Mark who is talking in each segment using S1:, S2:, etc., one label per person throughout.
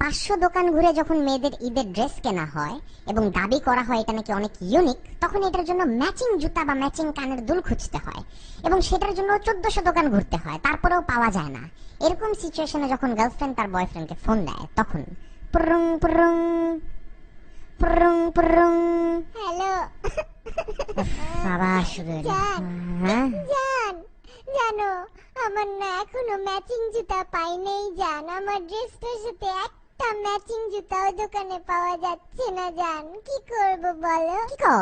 S1: 500 দোকান ঘুরে যখন মেয়েদের ঈদের ড্রেস কেনা হয় এবং দাবি করা হয় এটা নাকি অনেক ইউনিক, তখন এটার জন্য ম্যাচিং জুতা বা ম্যাচিং কানের দুল খুঁজতে হয় এবং সেটার জন্য 1400 দোকান ঘুরতে হয়, তারপরেও পাওয়া যায় না। এরকম সিচুয়েশনে যখন গার্লফ্রেন্ড তার বয়ফ্রেন্ডকে ফোন দেয়, তখন পুরুং পুরুং পুরুং পুরুং।
S2: হ্যালো
S1: আবার শুরু হলো।
S2: জান,
S1: হ্যাঁ?
S2: জান, জানো আমার না এখনো ম্যাচিং জুতা পাই নেই জান। আমার ড্রেসটার সাথে একটা ম্যাচিং জুতাও দোকানে পাওয়া যাচ্ছে না জান। কি করব বলো?
S1: কি কও?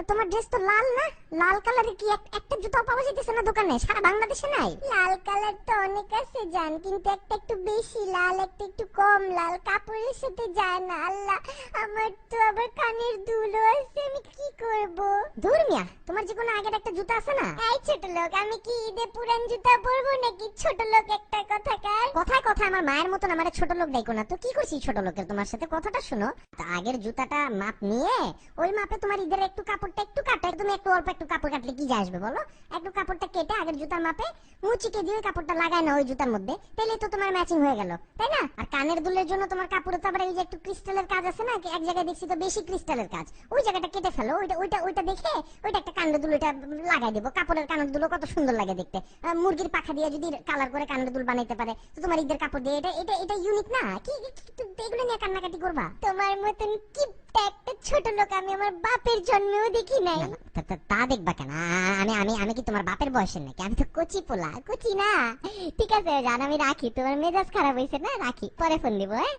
S1: তোমার ড্রেস তো লাল না? লাল কালারের কি একটা জুতাও পাওয়া যাইতেছে না দোকানে? সারা বাংলাদেশে নাই?
S2: লাল কালার তো অনেক আছে জান, কিন্তু একটা একটু বেশি লাল, একটা একটু কম লাল, কাপড়ের সাথে যায় না। আল্লাহ, আমার তো আবার কানের দুলও আছে, আমি কি করব?
S1: দূর মিয়া, তোমার যে কোনো আগের একটা জুতা আছে না?
S2: এই ছোট লোক, আমি কি ঈদে পুরান জুতা পরবো নাকি? ছোট লোক একটা কথাকার।
S1: কথায় কথায় আমার মায়ের মতন আমার ছোট লোক ডাইকো না তো। কি করছি ছোট লোকের? তোমার সাথে কথাটা শোনো। তা আগের জুতাটা মাপ নিয়ে ওই মাপে তোমার ঈদের একটু কাপড়টা একটু কাটে, তুমি একটু অল্প একটু কাপড় কাটলে কি যায় আসবে বলো? একটু কাপড়টা কেটে আগের জুতার মাপে মুচিকে দিয়ে কাপড়টা লাগায় না ওই জুতার মধ্যে, তাহলে তো তোমার ম্যাচিং হয়ে গেল, তাই না? আর কানের দুলের জন্য তোমার কাপড়ে তো আবার এই যে একটু ক্রিস্টালের কাজ আছে না, এক জায়গায় দেখছি তো বেশি ক্রিস্টালের কাজ, ওই জায়গাটা কেটে ফেলো। ওইটা ওইটা ওইটা দেখে ওইটা একটা কানের দুল ওইটা লাগাই দেবো। কাপড়ের কানের দুল কত সুন্দর লাগে দেখতে। মুরগির পাখা দিয়ে যদি কালার করে কানের দুল বানাইতে পারে তো তোমার ঈদের কাপড় দিয়ে এটা এটা এটা ইউনিক না? কি এগুলো নিয়ে কান্নাকাটি করবা?
S2: তোমার মতন কিপটা একটা ছোট লোক আমি আমার বাপের জন্মেও দেখি নাই।
S1: না, না, তা দেখবা কেন? আমি আমি আমি কি তোমার বাপের বয়সের নাকি? আমি তো কচি পোলা।
S2: কুচি না? ঠিক আছে জান, আমি রাখি, তোমার মেজাজ খারাপ হয়েছে না, রাখি, পরে ফোন দিব। হ্যাঁ।